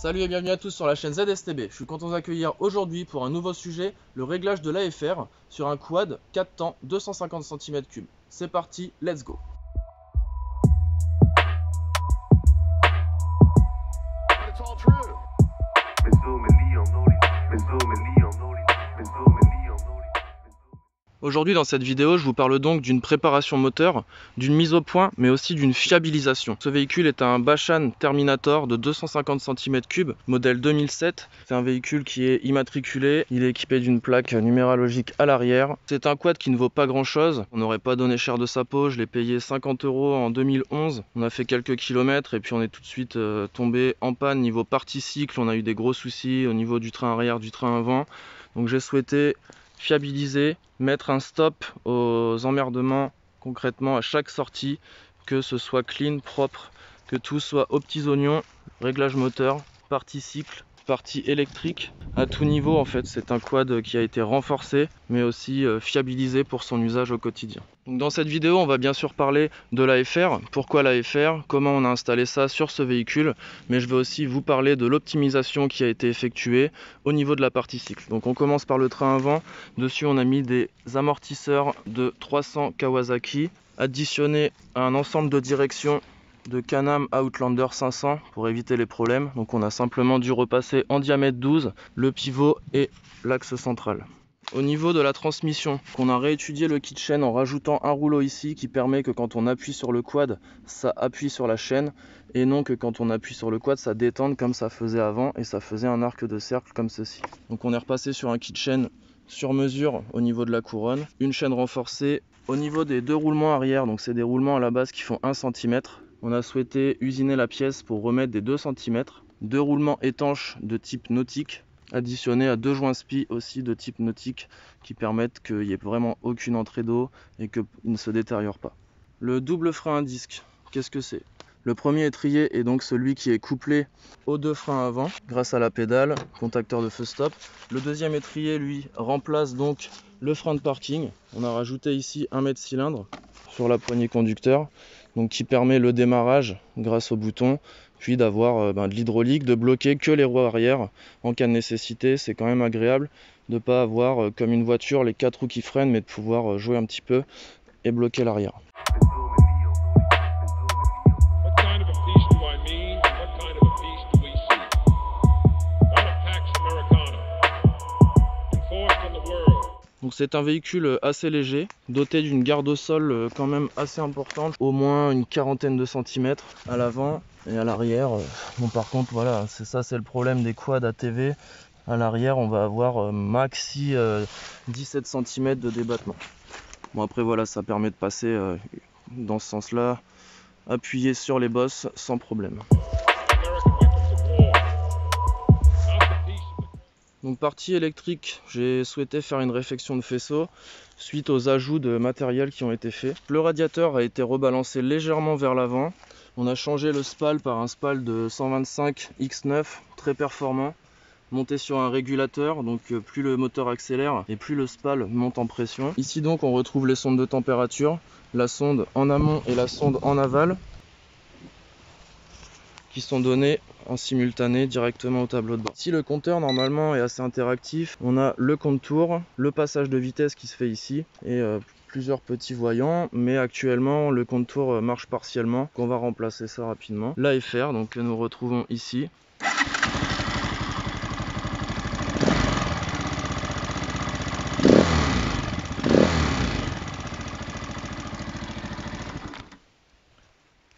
Salut et bienvenue à tous sur la chaîne ZSTB. Je suis content d'accueillir aujourd'hui pour un nouveau sujet, le réglage de l'AFR sur un quad 4 temps 250 cm3. C'est parti, let's go. Aujourd'hui dans cette vidéo, je vous parle donc d'une préparation moteur, d'une mise au point, mais aussi d'une fiabilisation. Ce véhicule est un Bachan Terminator de 250 cm3, modèle 2007. C'est un véhicule qui est immatriculé, il est équipé d'une plaque numéralogique à l'arrière. C'est un quad qui ne vaut pas grand chose, on n'aurait pas donné cher de sa peau, je l'ai payé 50 € en 2011. On a fait quelques kilomètres et puis on est tout de suite tombé en panne niveau partie cycle, on a eu des gros soucis au niveau du train arrière, du train avant. Donc j'ai souhaité fiabiliser, mettre un stop aux emmerdements concrètement à chaque sortie, que ce soit clean, propre, que tout soit aux petits oignons, réglage moteur, partie cycle, partie électrique, à tout niveau en fait. C'est un quad qui a été renforcé mais aussi fiabilisé pour son usage au quotidien. Donc dans cette vidéo on va bien sûr parler de l'AFR, pourquoi l'AFR, comment on a installé ça sur ce véhicule, mais je vais aussi vous parler de l'optimisation qui a été effectuée au niveau de la partie cycle. Donc on commence par le train avant, dessus on a mis des amortisseurs de 300 Kawasaki additionnés à un ensemble de directions de Can-Am Outlander 500 pour éviter les problèmes. Donc on a simplement dû repasser en diamètre 12 le pivot et l'axe central. Au niveau de la transmission, on a réétudié le kit chaîne en rajoutant un rouleau ici qui permet que quand on appuie sur le quad, ça appuie sur la chaîne et non que quand on appuie sur le quad, ça détende comme ça faisait avant et ça faisait un arc de cercle comme ceci. Donc on est repassé sur un kit chaîne sur mesure au niveau de la couronne, une chaîne renforcée au niveau des deux roulements arrière, donc c'est des roulements à la base qui font 1 cm. On a souhaité usiner la pièce pour remettre des 2 cm, deux roulements étanches de type nautique, additionnés à deux joints spi aussi de type nautique qui permettent qu'il n'y ait vraiment aucune entrée d'eau et qu'il ne se détériore pas. Le double frein à disque, qu'est-ce que c'est? Le premier étrier est donc celui qui est couplé aux deux freins avant grâce à la pédale, contacteur de feu stop. Le deuxième étrier lui remplace donc le frein de parking. On a rajouté ici un mètre cylindre sur la poignée conducteur, donc qui permet le démarrage grâce au bouton, puis d'avoir de l'hydraulique, de bloquer que les roues arrière en cas de nécessité. C'est quand même agréable de ne pas avoir comme une voiture les 4 roues qui freinent, mais de pouvoir jouer un petit peu et bloquer l'arrière. Donc c'est un véhicule assez léger, doté d'une garde au sol quand même assez importante, au moins une quarantaine de centimètres à l'avant et à l'arrière. Bon par contre voilà, c'est le problème des quads ATV. À l'arrière on va avoir maxi 17 cm de débattement. Bon après voilà, ça permet de passer dans ce sens là, appuyer sur les bosses sans problème. Donc partie électrique, j'ai souhaité faire une réfection de faisceau suite aux ajouts de matériel qui ont été faits. Le radiateur a été rebalancé légèrement vers l'avant. On a changé le spal par un spal de 125 X9 très performant, monté sur un régulateur, donc plus le moteur accélère et plus le spal monte en pression. Ici donc on retrouve les sondes de température, la sonde en amont et la sonde en aval, qui sont données en simultané directement au tableau de bord. Ici le compteur normalement est assez interactif, on a le compte-tour, le passage de vitesse qui se fait ici et plusieurs petits voyants, mais actuellement le compte-tour marche partiellement, qu'on va remplacer ça rapidement. L'AFR donc que nous retrouvons ici.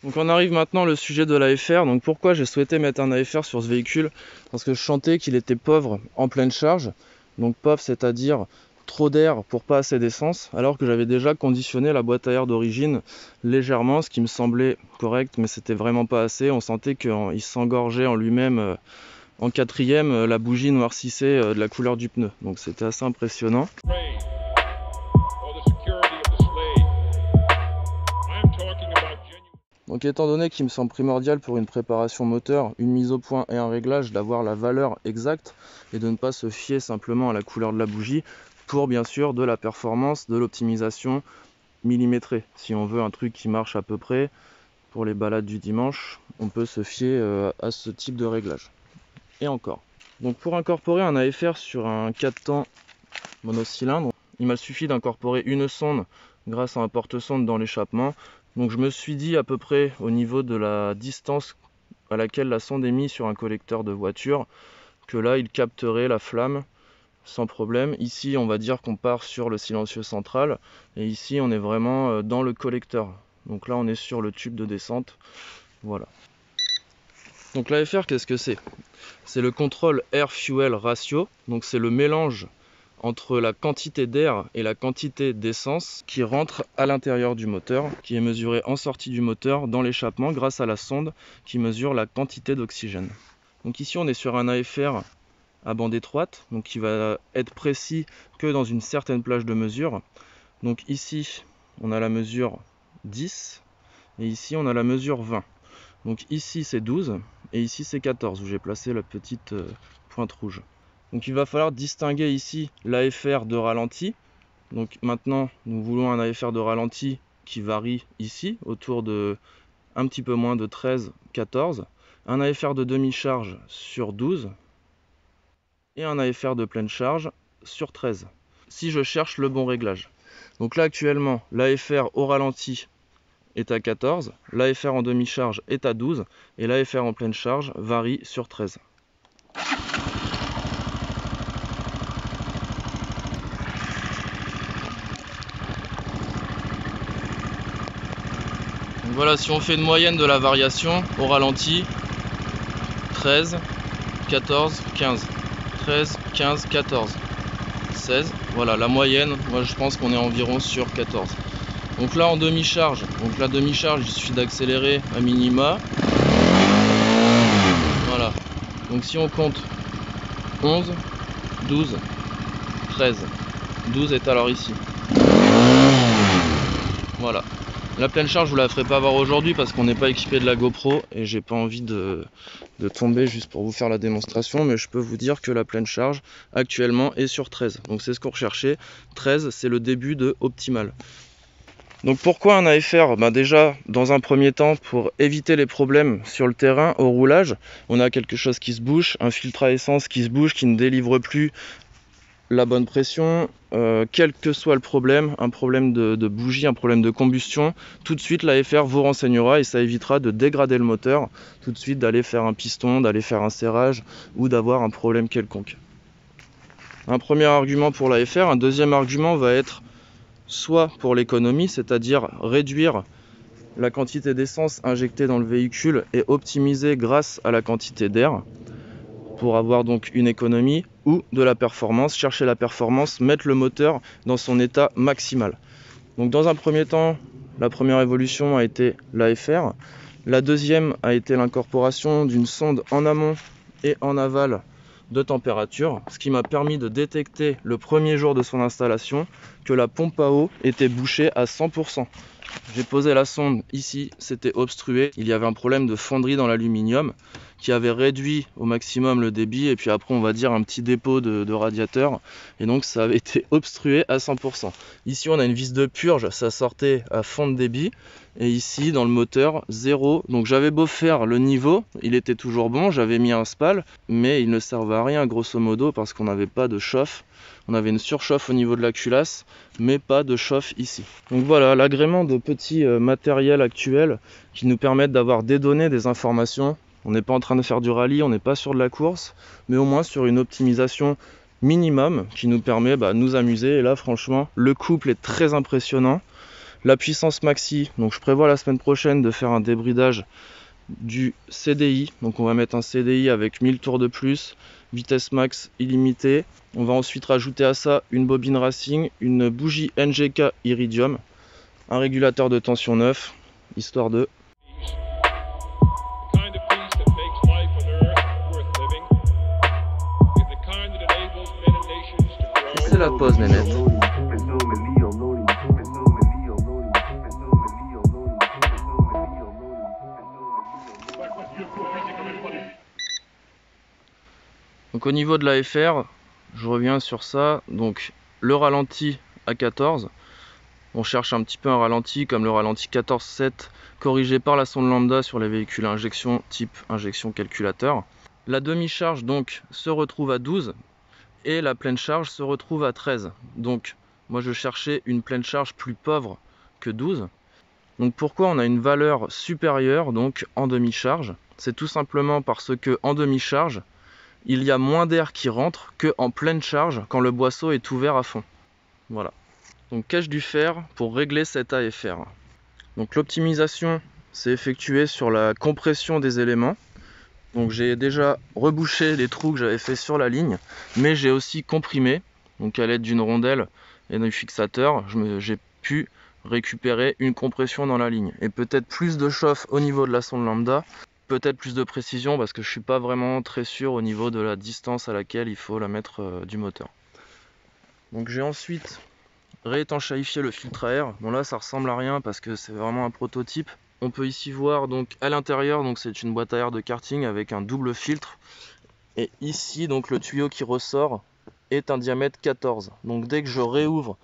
Donc on arrive maintenant au sujet de l'AFR. Donc pourquoi j'ai souhaité mettre un AFR sur ce véhicule? Parce que je sentais qu'il était pauvre en pleine charge. Donc pauvre, c'est-à-dire trop d'air pour pas assez d'essence, alors que j'avais déjà conditionné la boîte à air d'origine légèrement, ce qui me semblait correct, mais c'était vraiment pas assez. On sentait qu'il s'engorgeait en lui-même. En quatrième, la bougie noircissait de la couleur du pneu. Donc c'était assez impressionnant. Donc étant donné qu'il me semble primordial pour une préparation moteur, une mise au point et un réglage d'avoir la valeur exacte et de ne pas se fier simplement à la couleur de la bougie pour bien sûr de la performance, de l'optimisation millimétrée. Si on veut un truc qui marche à peu près pour les balades du dimanche, on peut se fier à ce type de réglage. et encore. Donc pour incorporer un AFR sur un 4 temps monocylindre, il m'a suffi d'incorporer une sonde grâce à un porte-sonde dans l'échappement. Donc je me suis dit à peu près au niveau de la distance à laquelle la sonde est mise sur un collecteur de voiture, que là il capterait la flamme sans problème. Ici on va dire qu'on part sur le silencieux central, et ici on est vraiment dans le collecteur. Donc là on est sur le tube de descente, voilà. Donc l'AFR, qu'est-ce que c'est? C'est le contrôle air-fuel ratio, donc c'est le mélange entre la quantité d'air et la quantité d'essence qui rentre à l'intérieur du moteur, qui est mesuré en sortie du moteur dans l'échappement grâce à la sonde qui mesure la quantité d'oxygène. Donc ici on est sur un AFR à bande étroite, donc qui va être précis que dans une certaine plage de mesure. Donc ici on a la mesure 10 et ici on a la mesure 20. Donc ici c'est 12 et ici c'est 14 où j'ai placé la petite pointe rouge. Donc il va falloir distinguer ici l'AFR de ralenti. Donc maintenant nous voulons un AFR de ralenti qui varie ici autour de un petit peu moins de 13, 14. Un AFR de demi-charge sur 12 et un AFR de pleine charge sur 13. Si je cherche le bon réglage. Donc là actuellement l'AFR au ralenti est à 14, l'AFR en demi-charge est à 12 et l'AFR en pleine charge varie sur 13. Donc voilà, si on fait une moyenne de la variation au ralenti, 13, 14, 15, 13, 15, 14, 16, voilà la moyenne, moi je pense qu'on est environ sur 14. Donc là en demi-charge, donc la demi-charge il suffit d'accélérer à minima. Voilà. Donc si on compte 11, 12, 13. 12 est alors ici. Voilà. La pleine charge, je vous la ferai pas voir aujourd'hui parce qu'on n'est pas équipé de la GoPro et j'ai pas envie de tomber juste pour vous faire la démonstration, mais je peux vous dire que la pleine charge actuellement est sur 13. Donc c'est ce qu'on recherchait. 13, c'est le début de optimal. Donc pourquoi un AFR? Déjà, dans un premier temps, pour éviter les problèmes sur le terrain au roulage, on a quelque chose qui se bouche, un filtre à essence qui se bouche, qui ne délivre plus la bonne pression, quel que soit le problème, un problème de bougie, un problème de combustion, tout de suite l'AFR vous renseignera et ça évitera de dégrader le moteur, tout de suite d'aller faire un piston, d'aller faire un serrage ou d'avoir un problème quelconque. Un premier argument pour l'AFR, un deuxième argument va être soit pour l'économie, c'est-à-dire réduire la quantité d'essence injectée dans le véhicule et optimiser grâce à la quantité d'air pour avoir donc une économie, ou de la performance, chercher la performance, mettre le moteur dans son état maximal. Donc dans un premier temps, la première évolution a été l'AFR. La deuxième a été l'incorporation d'une sonde en amont et en aval de température, ce qui m'a permis de détecter le premier jour de son installation que la pompe à eau était bouchée à 100%. J'ai posé la sonde ici, c'était obstrué, il y avait un problème de fonderie dans l'aluminium qui avait réduit au maximum le débit et puis après on va dire un petit dépôt de radiateur et donc ça avait été obstrué à 100%. Ici on a une vis de purge, ça sortait à fond de débit et ici dans le moteur 0, donc j'avais beau faire le niveau, il était toujours bon, j'avais mis un spal mais il ne servait à rien grosso modo parce qu'on n'avait pas de chauffe. On avait une surchauffe au niveau de la culasse, mais pas de chauffe ici. Donc voilà, l'agrément de petits matériels actuels qui nous permettent d'avoir des données, des informations. On n'est pas en train de faire du rallye, on n'est pas sur de la course, mais au moins sur une optimisation minimum qui nous permet de nous amuser. Et là, franchement, le couple est très impressionnant. La puissance maxi, donc je prévois la semaine prochaine de faire un débridage du CDI. Donc on va mettre un CDI avec 1000 tours de plus, vitesse max illimitée. On va ensuite rajouter à ça une bobine racing, une bougie NGK Iridium, un régulateur de tension neuf, histoire de... C'est la pause, nénette. Donc au niveau de l'AFR, je reviens sur ça, donc le ralenti à 14, on cherche un petit peu un ralenti comme le ralenti 14.7 corrigé par la sonde lambda sur les véhicules à injection type injection calculateur. La demi-charge donc se retrouve à 12 et la pleine charge se retrouve à 13. Donc moi je cherchais une pleine charge plus pauvre que 12. Donc pourquoi on a une valeur supérieure donc en demi-charge? C'est tout simplement parce que en demi-charge, il y a moins d'air qui rentre qu'en pleine charge quand le boisseau est ouvert à fond. Voilà. Donc qu'ai-je dû faire pour régler cet AFR? Donc l'optimisation s'est effectuée sur la compression des éléments. Donc j'ai déjà rebouché les trous que j'avais fait sur la ligne, mais j'ai aussi comprimé, donc à l'aide d'une rondelle et d'un fixateur, j'ai pu récupérer une compression dans la ligne. Et peut-être plus de chauffe au niveau de la sonde lambda, peut-être plus de précision parce que je suis pas vraiment très sûr au niveau de la distance à laquelle il faut la mettre du moteur. Donc j'ai ensuite réétanchéifié le filtre à air. Bon là ça ressemble à rien parce que c'est vraiment un prototype. On peut ici voir donc à l'intérieur, donc c'est une boîte à air de karting avec un double filtre. Et ici donc le tuyau qui ressort est un diamètre 14. Donc dès que je réouvre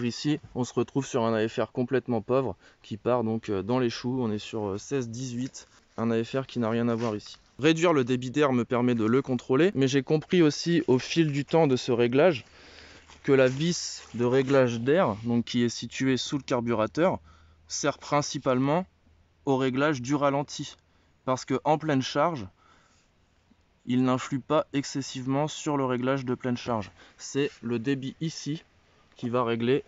ici, on se retrouve sur un AFR complètement pauvre qui part donc dans les choux. On est sur 16-18, un AFR qui n'a rien à voir ici. Réduire le débit d'air me permet de le contrôler, mais j'ai compris aussi au fil du temps de ce réglage que la vis de réglage d'air, donc qui est située sous le carburateur, sert principalement au réglage du ralenti. Parce qu'en pleine charge, il n'influe pas excessivement sur le réglage de pleine charge. C'est le débit ici qui va régler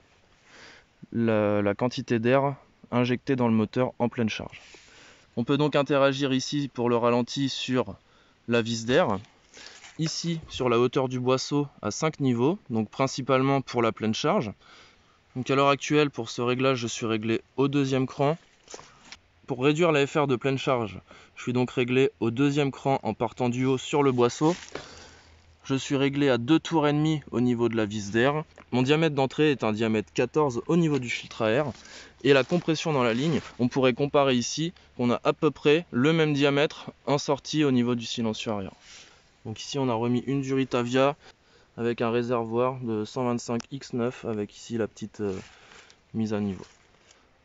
la quantité d'air injecté dans le moteur en pleine charge. On peut donc interagir ici pour le ralenti sur la vis d'air. Ici sur la hauteur du boisseau à 5 niveaux, donc principalement pour la pleine charge. Donc à l'heure actuelle, pour ce réglage, je suis réglé au deuxième cran. Pour réduire l'AFR de pleine charge, je suis donc réglé au deuxième cran en partant du haut sur le boisseau. Je suis réglé à 2 tours et demi au niveau de la vis d'air. Mon diamètre d'entrée est un diamètre 14 au niveau du filtre à air. Et la compression dans la ligne, on pourrait comparer ici qu'on a à peu près le même diamètre en sortie au niveau du silencieux arrière. Donc ici on a remis une Duritavia avec un réservoir de 125 X9 avec ici la petite mise à niveau.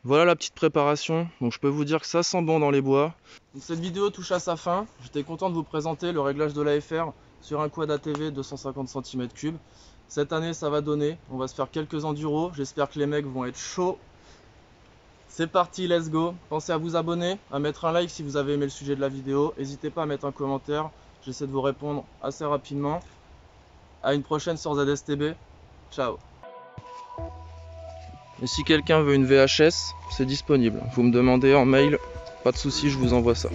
Voilà la petite préparation, donc je peux vous dire que ça sent bon dans les bois. Donc cette vidéo touche à sa fin, j'étais content de vous présenter le réglage de l'AFR sur un quad ATV 250 cm3. Cette année ça va donner, on va se faire quelques enduros, j'espère que les mecs vont être chauds. C'est parti, let's go. Pensez à vous abonner, à mettre un like si vous avez aimé le sujet de la vidéo, n'hésitez pas à mettre un commentaire, j'essaie de vous répondre assez rapidement. À une prochaine sur ZSTB. Ciao. Et si quelqu'un veut une VHS, c'est disponible. Vous me demandez en mail, pas de souci, je vous envoie ça.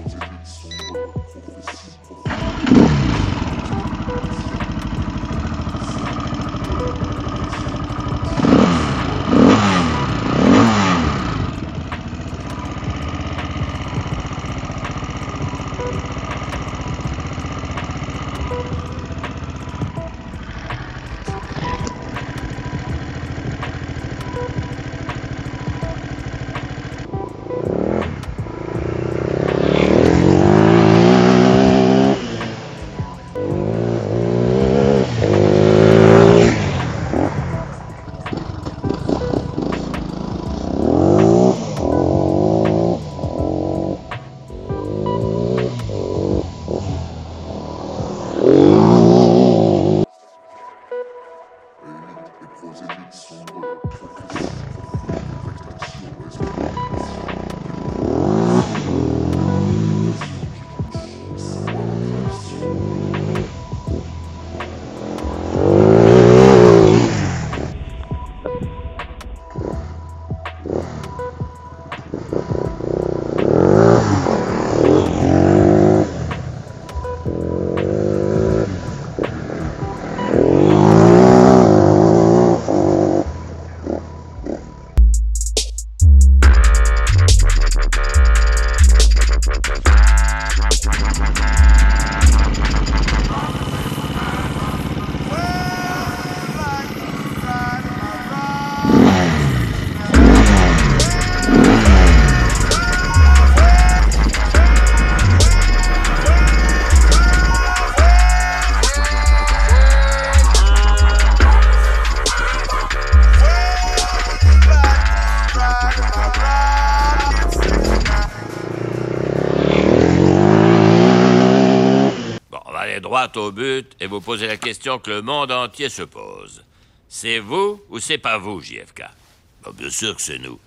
droit au but et vous posez la question que le monde entier se pose. C'est vous ou c'est pas vous, JFK? Bien sûr que c'est nous.